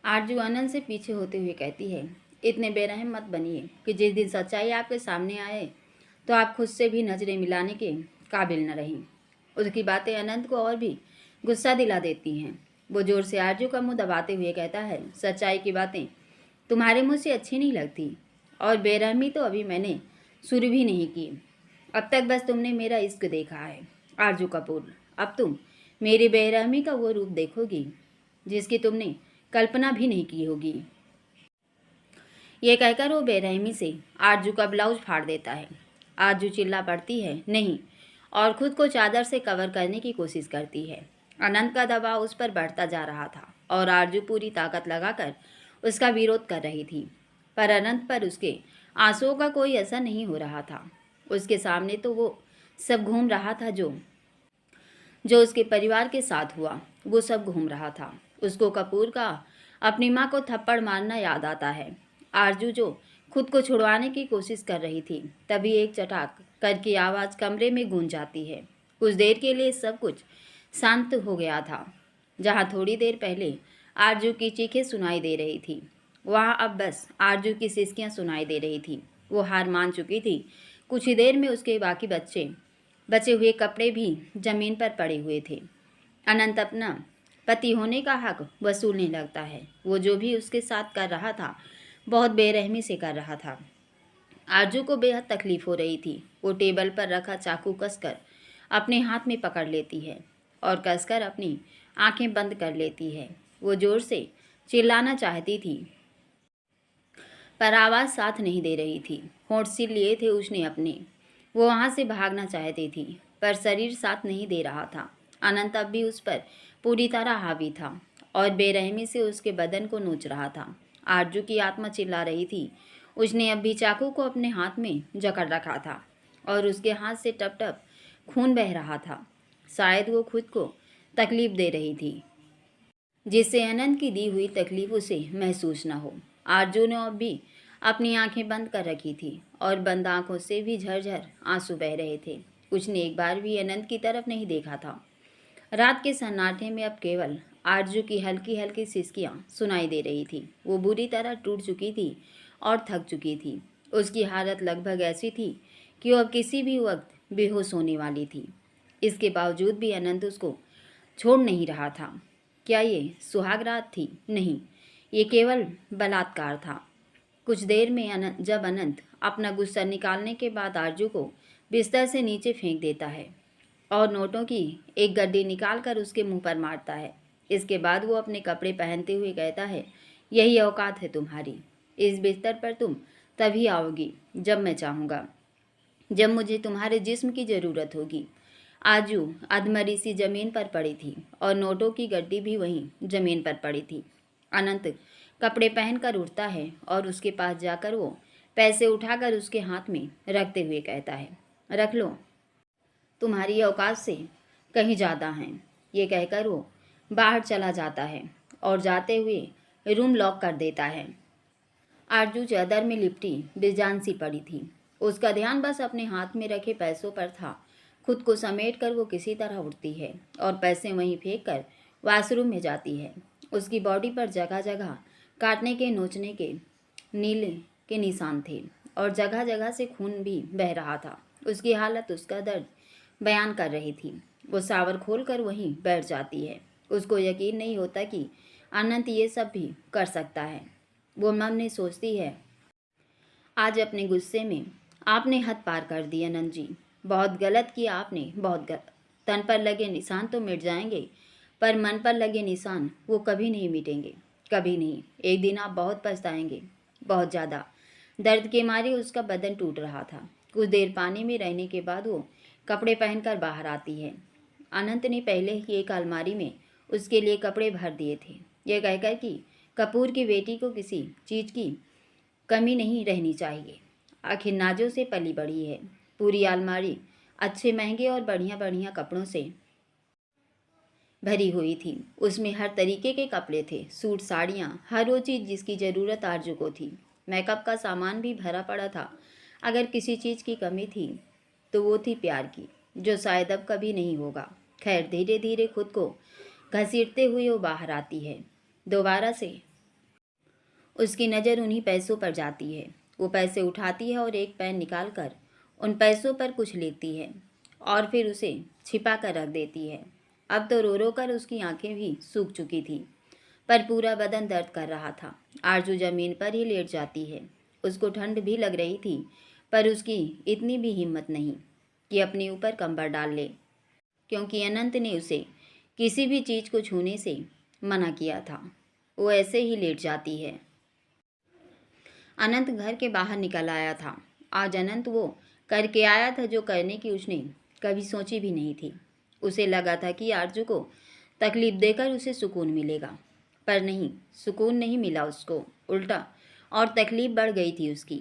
आरजू अनंत से पीछे होते हुए कहती है, इतने बेरहम मत बनिए कि जिस दिन सच्चाई आपके सामने आए तो आप खुद से भी नजरें मिलाने के काबिल न रहीं। उसकी बातें अनंत को और भी गुस्सा दिला देती हैं। वो जोर से आरजू का मुंह दबाते हुए कहता है, सच्चाई की बातें तुम्हारे मुंह से अच्छी नहीं लगती, और बेरहमी तो अभी मैंने शुरू भी नहीं की। अब तक बस तुमने मेरा इश्क देखा है आरजू कपूर। अब तुम मेरी बेरहमी का वो रूप देखोगी जिसकी तुमने कल्पना भी नहीं की होगी। ये कहकर वो बेरहमी से आरजू का ब्लाउज फाड़ देता है। आरजू चिल्ला पड़ती है, नहीं, और खुद को चादर से कवर करने की कोशिश करती है। अनंत का दबाव उस पर बढ़ता जा रहा था और आरजू पूरी ताकत लगाकर उसका विरोध कर रही थी, पर अनंत पर उसके आंसुओं का कोई असर नहीं हो रहा था। उसके सामने तो वो सब घूम रहा था जो जो उसके परिवार के साथ हुआ, वो सब घूम रहा था। उसको कपूर का अपनी माँ को थप्पड़ मारना याद आता है। आरजू जो खुद को छुड़वाने की कोशिश कर रही थी, तभी एक चटाक कर की आवाज़ कमरे में गूंज जाती है। कुछ देर के लिए सब कुछ शांत हो गया था। जहाँ थोड़ी देर पहले आरजू की चीखें सुनाई दे रही थी, वहाँ अब बस आरजू की सिसकियाँ सुनाई दे रही थी। वो हार मान चुकी थी। कुछ ही देर में उसके बाकी बचे हुए कपड़े भी जमीन पर पड़े हुए थे। अनंत अपना पति होने का हक वसूलने लगता है। वो जो भी उसके साथ कर रहा था बहुत बेरहमी से कर रहा था। आरजू को बेहद तकलीफ हो रही थी। वो टेबल पर रखा चाकू कसकर अपने हाथ में पकड़ लेती है और कसकर अपनी आंखें बंद कर लेती है। वो जोर से चिल्लाना चाहती थी, पर आवाज़ साथ नहीं दे रही थी। होंठ सिल लिए थे उसने अपने। वो वहाँ से भागना चाहती थी, पर शरीर साथ नहीं दे रहा था। अनंत अब भी उस पर पूरी तरह हावी था और बेरहमी से उसके बदन को नोच रहा था। आरजू की आत्मा चिल्ला रही थी। उसने अब भी चाकू को अपने हाथ में जकड़ रखा था और उसके हाथ से टप टप खून बह रहा था। शायद वो खुद को तकलीफ दे रही थी, जिससे अनंत की दी हुई तकलीफ उसे महसूस न हो। आरजू ने अब भी अपनी आंखें बंद कर रखी थी और बंद आंखों से भी झरझर आंसू बह रहे थे। उसने एक बार भी अनंत की तरफ नहीं देखा था। रात के सन्नाटे में अब केवल आरजू की हल्की हल्की सिसकियां सुनाई दे रही थी। वो बुरी तरह टूट चुकी थी और थक चुकी थी। उसकी हालत लगभग ऐसी थी कि वो अब किसी भी वक्त बेहोश होने वाली थी। इसके बावजूद भी अनंत उसको छोड़ नहीं रहा था। क्या ये सुहाग रात थी? नहीं, ये केवल बलात्कार था। कुछ देर में जब अनंत अपना गुस्सा निकालने के बाद आरजू को बिस्तर से नीचे फेंक देता है और नोटों की एक गड्डी निकाल कर उसके मुंह पर मारता है। इसके बाद वो अपने कपड़े पहनते हुए कहता है, यही औकात है तुम्हारी। इस बिस्तर पर तुम तभी आओगी जब मैं चाहूँगा, जब मुझे तुम्हारे जिस्म की ज़रूरत होगी। आजू अधमरी सी जमीन पर पड़ी थी और नोटों की गड्डी भी वहीं जमीन पर पड़ी थी। अनंत कपड़े पहनकर उठता है और उसके पास जाकर वो पैसे उठाकर उसके हाथ में रखते हुए कहता है, रख लो, तुम्हारी औकात से कहीं ज़्यादा हैं। ये कहकर वो बाहर चला जाता है और जाते हुए रूम लॉक कर देता है। आरजू चादर में लिपटी बेजान सी पड़ी थी। उसका ध्यान बस अपने हाथ में रखे पैसों पर था। खुद को समेट कर वो किसी तरह उठती है और पैसे वहीं फेंक कर वॉशरूम में जाती है। उसकी बॉडी पर जगह जगह काटने के नोचने के नीले के निशान थे और जगह जगह से खून भी बह रहा था। उसकी हालत उसका दर्द बयान कर रही थी। वो सावर खोलकर वहीं बैठ जाती है। उसको यकीन नहीं होता कि अनंत ये सब भी कर सकता है। वो मन में सोचती है, आज अपने गुस्से में आपने हद पार कर दी अनंत जी। बहुत गलत किया आपने, बहुत गलत। तन पर लगे निशान तो मिट जाएंगे, पर मन पर लगे निशान वो कभी नहीं मिटेंगे, कभी नहीं। एक दिन आप बहुत पछताएंगे, बहुत ज़्यादा। दर्द के मारे उसका बदन टूट रहा था। कुछ देर पानी में रहने के बाद वो कपड़े पहनकर बाहर आती है। अनंत ने पहले ही एक अलमारी में उसके लिए कपड़े भर दिए थे, यह कहकर कि कपूर की बेटी को किसी चीज़ की कमी नहीं रहनी चाहिए। आखिर नाजों से पली बड़ी है। पूरी अलमारी अच्छे महंगे और बढ़िया बढ़िया कपड़ों से भरी हुई थी। उसमें हर तरीके के कपड़े थे, सूट, साड़ियाँ, हर वो चीज़ जिसकी ज़रूरत आरजू को थी। मेकअप का सामान भी भरा पड़ा था। अगर किसी चीज़ की कमी थी तो वो थी प्यार की, जो शायद अब कभी नहीं होगा। खैर, धीरे धीरे खुद को घसीटते हुए वो बाहर आती है। दोबारा से उसकी नज़र उन्हीं पैसों पर जाती है। वो पैसे उठाती है और एक पेन निकाल कर उन पैसों पर कुछ लिखती है और फिर उसे छिपा कर रख देती है। अब तो रो रो कर उसकी आंखें भी सूख चुकी थी, पर पूरा बदन दर्द कर रहा था। आरजू जमीन पर ही लेट जाती है। उसको ठंड भी लग रही थी, पर उसकी इतनी भी हिम्मत नहीं कि अपने ऊपर कंबल डाल ले, क्योंकि अनंत ने उसे किसी भी चीज़ को छूने से मना किया था। वो ऐसे ही लेट जाती है। अनंत घर के बाहर निकल आया था। आज अनंत वो करके आया था जो करने की उसने कभी सोची भी नहीं थी। उसे लगा था कि आरजू को तकलीफ देकर उसे सुकून मिलेगा, पर नहीं, सुकून नहीं मिला उसको, उल्टा और तकलीफ बढ़ गई थी उसकी।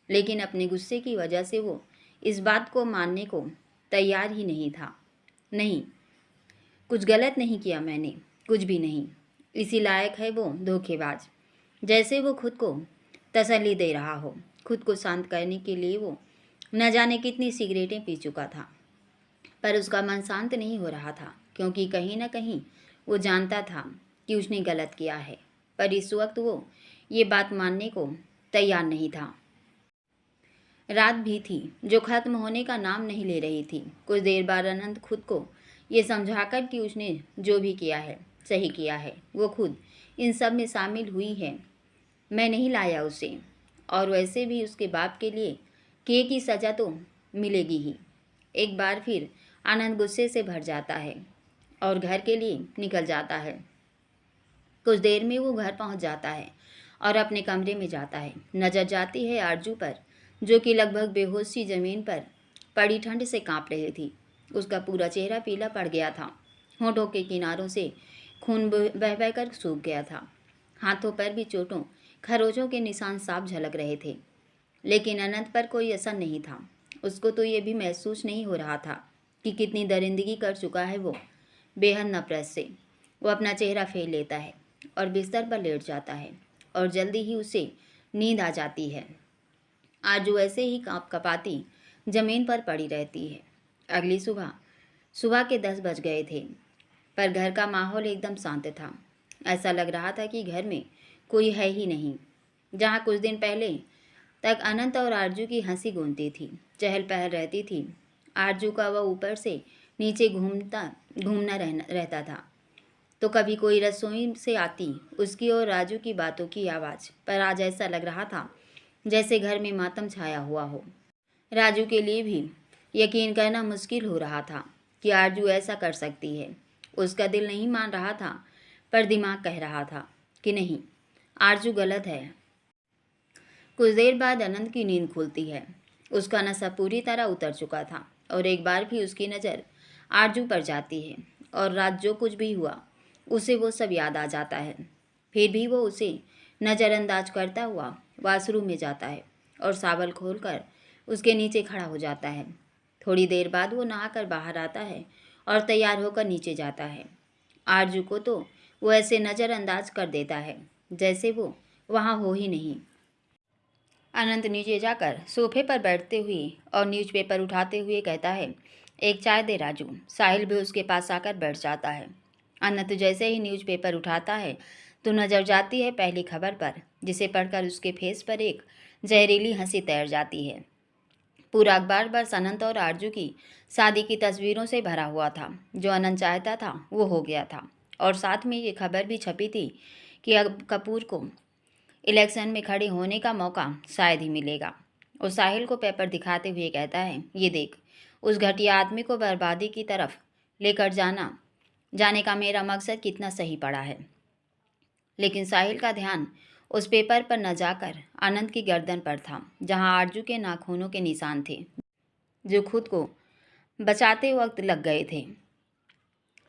लेकिन अपने गुस्से की वजह से वो इस बात को मानने को तैयार ही नहीं था। नहीं, कुछ गलत नहीं किया मैंने, कुछ भी नहीं। इसी लायक है वो धोखेबाज। जैसे वो खुद को तसल्ली दे रहा हो। खुद को शांत करने के लिए वो न जाने कितनी सिगरेटें पी चुका था, पर उसका मन शांत नहीं हो रहा था, क्योंकि कहीं न कहीं वो जानता था कि उसने गलत किया है, पर इस वक्त वो ये बात मानने को तैयार नहीं था। रात भी थी जो ख़त्म होने का नाम नहीं ले रही थी। कुछ देर बाद अनंत खुद को ये समझाकर कि उसने जो भी किया है सही किया है, वो खुद इन सब में शामिल हुई है, मैं नहीं लाया उसे, और वैसे भी उसके बाप के लिए किए की सज़ा तो मिलेगी ही। एक बार फिर आनंद गुस्से से भर जाता है और घर के लिए निकल जाता है। कुछ देर में वो घर पहुंच जाता है और अपने कमरे में जाता है। नज़र जाती है आरजू पर, जो कि लगभग बेहोश सी जमीन पर पड़ी ठंड से कांप रही थी। उसका पूरा चेहरा पीला पड़ गया था। होठों के किनारों से खून बह बह कर सूख गया था। हाथों पर भी चोटों खरोचों के निशान साफ झलक रहे थे, लेकिन अनंत पर कोई असर नहीं था। उसको तो ये भी महसूस नहीं हो रहा था कि कितनी दरिंदगी कर चुका है वो। बेहद नफरत से वो अपना चेहरा फेर लेता है और बिस्तर पर लेट जाता है, और जल्दी ही उसे नींद आ जाती है। आज वो ऐसे ही कांप कपाती जमीन पर पड़ी रहती है। अगली सुबह सुबह के 10 बज गए थे, पर घर का माहौल एकदम शांत था। ऐसा लग रहा था कि घर में कोई है ही नहीं। जहाँ कुछ दिन पहले तक अनंत और आरजू की हंसी गूंजती थी, चहल पहल रहती थी। आरजू का वह ऊपर से नीचे घूमना रहता था, तो कभी कोई रसोई से आती उसकी और राजू की बातों की आवाज़, पर आज ऐसा लग रहा था जैसे घर में मातम छाया हुआ हो। राजू के लिए भी यकीन करना मुश्किल हो रहा था कि आरजू ऐसा कर सकती है। उसका दिल नहीं मान रहा था, पर दिमाग कह रहा था कि नहीं, आरजू गलत है। कुछ देर बाद अनंत की नींद खुलती है। उसका नशा पूरी तरह उतर चुका था और एक बार भी उसकी नज़र आरजू पर जाती है, और रात जो कुछ भी हुआ उसे वो सब याद आ जाता है। फिर भी वो उसे नज़रअंदाज करता हुआ वाशरूम में जाता है और शावल खोलकर उसके नीचे खड़ा हो जाता है। थोड़ी देर बाद वो नहाकर बाहर आता है और तैयार होकर नीचे जाता है। आरजू को तो वो ऐसे नज़रअंदाज कर देता है जैसे वो वहाँ हो ही नहीं। अनंत नीचे जाकर सोफे पर बैठते हुए और न्यूज़पेपर उठाते हुए कहता है, एक चाय दे राजू। साहिल भी उसके पास आकर बैठ जाता है। अनंत जैसे ही न्यूज़पेपर उठाता है तो नज़र जाती है पहली खबर पर, जिसे पढ़कर उसके फेस पर एक जहरीली हंसी तैर जाती है। पूरा अखबार बस अनंत और आरजू की शादी की तस्वीरों से भरा हुआ था। जो अनंत चाहता था वो हो गया था, और साथ में ये खबर भी छपी थी कि अब कपूर को इलेक्शन में खड़े होने का मौका शायद ही मिलेगा। और साहिल को पेपर दिखाते हुए कहता है, ये देख, उस घटिया आदमी को बर्बादी की तरफ लेकर जाने का मेरा मकसद कितना सही पड़ा है। लेकिन साहिल का ध्यान उस पेपर पर न जाकर आनंद की गर्दन पर था, जहां आरजू के नाखूनों के निशान थे, जो खुद को बचाते वक्त लग गए थे।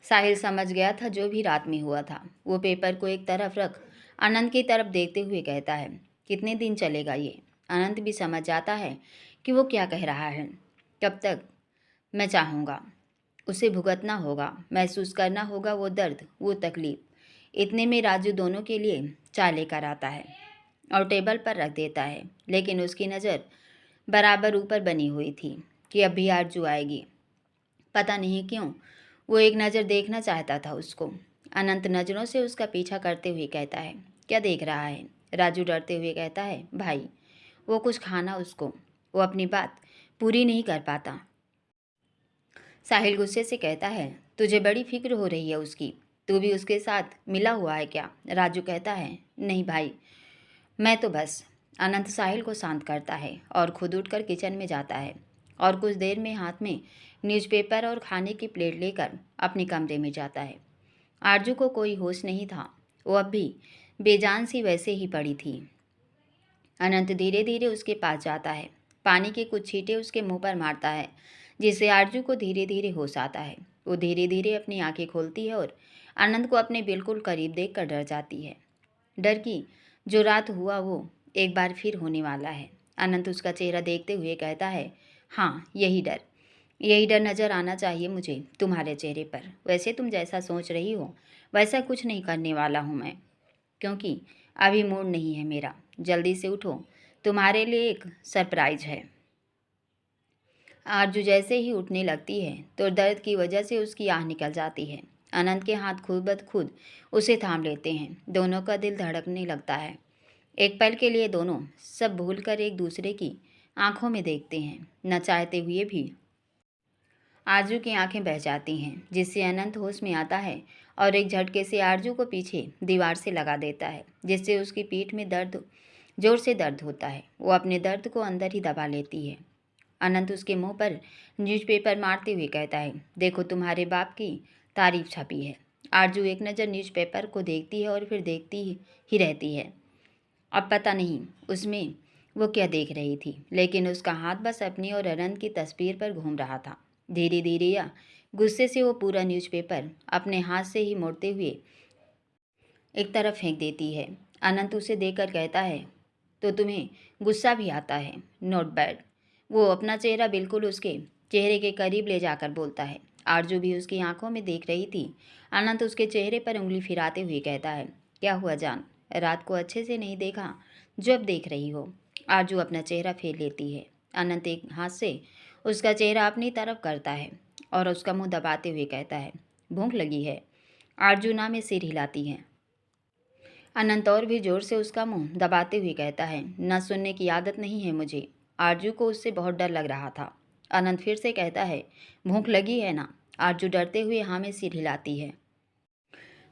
साहिल समझ गया था जो भी रात में हुआ था। वो पेपर को एक तरफ रख आनंद की तरफ देखते हुए कहता है, कितने दिन चलेगा ये? आनंद भी समझ जाता है कि वो क्या कह रहा है। कब तक मैं चाहूँगा? उसे भुगतना होगा, महसूस करना होगा वो दर्द, वो तकलीफ। इतने में राजू दोनों के लिए चाय लेकर आता है और टेबल पर रख देता है, लेकिन उसकी नज़र बराबर ऊपर बनी हुई थी कि अब भी आरजू आएगी। पता नहीं क्यों वो एक नज़र देखना चाहता था उसको। अनंत नज़रों से उसका पीछा करते हुए कहता है, क्या देख रहा है? राजू डरते हुए कहता है, भाई वो कुछ खाना उसको, वो अपनी बात पूरी नहीं कर पाता। साहिल गुस्से से कहता है, तुझे बड़ी फिक्र हो रही है उसकी, तू भी उसके साथ मिला हुआ है क्या? राजू कहता है, नहीं भाई, मैं तो बस। अनंत साहिल को शांत करता है और खुद उठकर किचन में जाता है और कुछ देर में हाथ में न्यूज़पेपर और खाने की प्लेट लेकर अपने कमरे में जाता है। आरजू को कोई होश नहीं था, वो अब भी बेजान सी वैसे ही पड़ी थी। अनंत धीरे धीरे उसके पास जाता है, पानी के कुछ छींटे उसके मुंह पर मारता है, जिससे आरजू को धीरे धीरे होश आता है। वो धीरे धीरे अपनी आंखें खोलती है और अनंत को अपने बिल्कुल करीब देखकर डर जाती है। डर की जो रात हुआ वो एक बार फिर होने वाला है। अनंत उसका चेहरा देखते हुए कहता है, हाँ यही डर नज़र आना चाहिए मुझे तुम्हारे चेहरे पर। वैसे तुम जैसा सोच रही हो वैसा कुछ नहीं करने वाला हूँ मैं, क्योंकि अभी मूड नहीं है मेरा। जल्दी से उठो, तुम्हारे लिए एक सरप्राइज है। आरजू जैसे ही उठने लगती है तो दर्द की वजह से उसकी आह निकल जाती है। अनंत के हाथ खुद ब खुद उसे थाम लेते हैं। दोनों का दिल धड़कने लगता है। एक पल के लिए दोनों सब भूलकर एक दूसरे की आंखों में देखते हैं। न चाहते हुए भी आरजू की आंखें बह जाती हैं, जिससे अनंत होश में आता है और एक झटके से आरजू को पीछे दीवार से लगा देता है, जिससे उसकी पीठ में जोर से दर्द होता है। वो अपने दर्द को अंदर ही दबा लेती है। अनंत उसके मुंह पर न्यूज़पेपर मारते हुए कहता है, देखो तुम्हारे बाप की तारीफ छपी है। आरजू एक नज़र न्यूज़पेपर को देखती है और फिर देखती ही रहती है। अब पता नहीं उसमें वो क्या देख रही थी, लेकिन उसका हाथ बस अपनी और अनंत की तस्वीर पर घूम रहा था। धीरे धीरे या गुस्से से वो पूरा न्यूज़पेपर अपने हाथ से ही मोड़ते हुए एक तरफ फेंक देती है। अनंत उसे देखकर कहता है, तो तुम्हें गुस्सा भी आता है? Not bad. वो अपना चेहरा बिल्कुल उसके चेहरे के करीब ले जाकर बोलता है। आरजू भी उसकी आंखों में देख रही थी। अनंत उसके चेहरे पर उंगली फिराते हुए कहता है, क्या हुआ जान, रात को अच्छे से नहीं देखा जो अब देख रही हो? आरजू अपना चेहरा फेर लेती है। अनंत एक हाथ से उसका चेहरा अपनी तरफ करता है और उसका मुंह दबाते हुए कहता है, भूख लगी है? आरजू ना में सिर हिलाती है। अनंत और भी जोर से उसका मुंह दबाते हुए कहता है, न सुनने की आदत नहीं है मुझे। आरजू को उससे बहुत डर लग रहा था। अनंत फिर से कहता है, भूख लगी है ना? आरजू डरते हुए हाँ में सिर हिलाती है।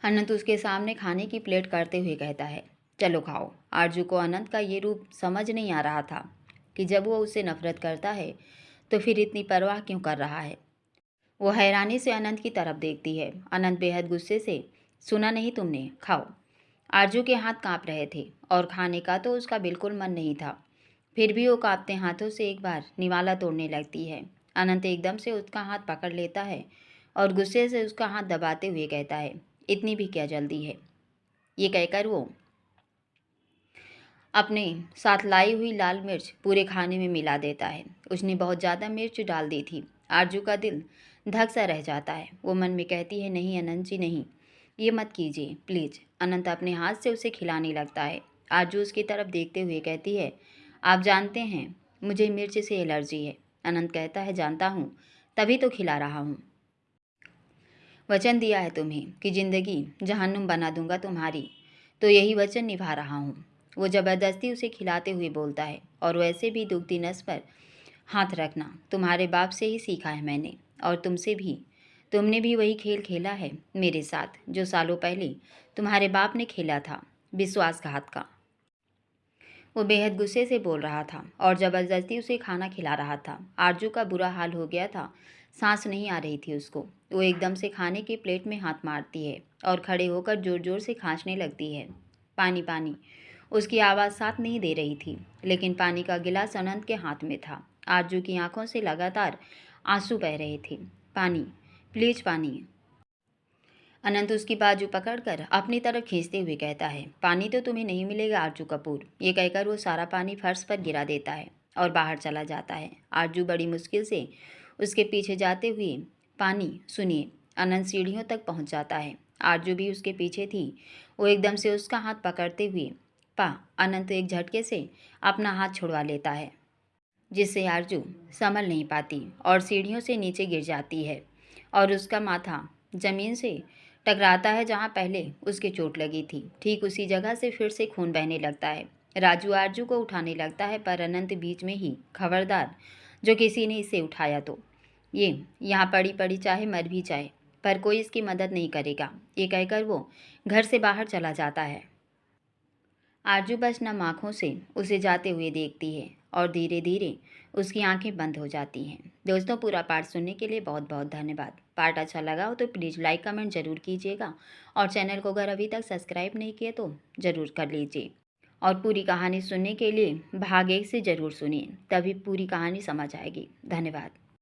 अनंत उसके सामने खाने की प्लेट करते हुए कहता है, चलो खाओ। आरजू को अनंत का ये रूप समझ नहीं आ रहा था कि जब वो उससे नफरत करता है तो फिर इतनी परवाह क्यों कर रहा है। वो हैरानी से अनंत की तरफ देखती है। अनंत बेहद गुस्से से, सुना नहीं तुमने, खाओ। आरजू के हाथ कांप रहे थे और खाने का तो उसका बिल्कुल मन नहीं था। फिर भी वो कांपते हाथों से एक बार निवाला तोड़ने लगती है। अनंत एकदम से उसका हाथ पकड़ लेता है और गुस्से से उसका हाथ दबाते हुए कहता है, इतनी भी क्या जल्दी है? ये कहकर वो अपने साथ लाई हुई लाल मिर्च पूरे खाने में मिला देता है। उसने बहुत ज़्यादा मिर्च डाल दी थी। आरजू का दिल धक सा रह जाता है। वो मन में कहती है, नहीं अनंत जी नहीं, ये मत कीजिए प्लीज़। अनंत अपने हाथ से उसे खिलाने लगता है। आरजू उसकी तरफ देखते हुए कहती है, आप जानते हैं मुझे मिर्च से एलर्जी है। अनंत कहता है, जानता हूँ, तभी तो खिला रहा हूँ। वचन दिया है तुम्हें कि ज़िंदगी जहन्नुम बना दूंगा तुम्हारी, तो यही वचन निभा रहा हूँ। वो ज़बरदस्ती उसे खिलाते हुए बोलता है, और वैसे भी दुखती नस पर हाथ रखना तुम्हारे बाप से ही सीखा है मैंने, और तुमसे भी। तुमने भी वही खेल खेला है मेरे साथ जो सालों पहले तुम्हारे बाप ने खेला था, विश्वासघात का। वो बेहद गुस्से से बोल रहा था और ज़बरदस्ती उसे खाना खिला रहा था। आरजू का बुरा हाल हो गया था, सांस नहीं आ रही थी उसको। वो एकदम से खाने की प्लेट में हाथ मारती है और खड़े होकर ज़ोर ज़ोर से खांसने लगती है। पानी पानी, उसकी आवाज़ साथ नहीं दे रही थी, लेकिन पानी का गिलास अनंत के हाथ में था। आरजू की आंखों से लगातार आंसू बह रहे थे। पानी, प्लीज पानी। अनंत उसकी बाजू पकड़कर अपनी तरफ खींचते हुए कहता है, पानी तो तुम्हें नहीं मिलेगा आरजू कपूर। ये कहकर वो सारा पानी फर्श पर गिरा देता है और बाहर चला जाता है। आरजू बड़ी मुश्किल से उसके पीछे जाते हुए, पानी सुनिए। अनंत सीढ़ियों तक पहुंच जाता है। आरजू भी उसके पीछे थी। वो एकदम से उसका हाथ पकड़ते हुए अनंत एक झटके से अपना हाथ छुड़वा लेता है, जिससे आरजू संभल नहीं पाती और सीढ़ियों से नीचे गिर जाती है और उसका माथा ज़मीन से टकराता है जहाँ पहले उसके चोट लगी थी। ठीक उसी जगह से फिर से खून बहने लगता है। राजू आरजू को उठाने लगता है, पर अनंत बीच में ही, खबरदार, जो किसी ने इसे उठाया तो ये यहाँ पड़ी पड़ी चाहे मर भी जाए, पर कोई इसकी मदद नहीं करेगा, ये कहकर वो घर से बाहर चला जाता है। आरजू बस नम आँखों से उसे जाते हुए देखती है और धीरे धीरे उसकी आंखें बंद हो जाती हैं। दोस्तों, पूरा पार्ट सुनने के लिए बहुत बहुत धन्यवाद। पार्ट अच्छा लगा हो तो प्लीज़ लाइक कमेंट ज़रूर कीजिएगा और चैनल को अगर अभी तक सब्सक्राइब नहीं किए तो ज़रूर कर लीजिए। और पूरी कहानी सुनने के लिए भाग 1 से ज़रूर सुनिए, तभी पूरी कहानी समझ आएगी। धन्यवाद।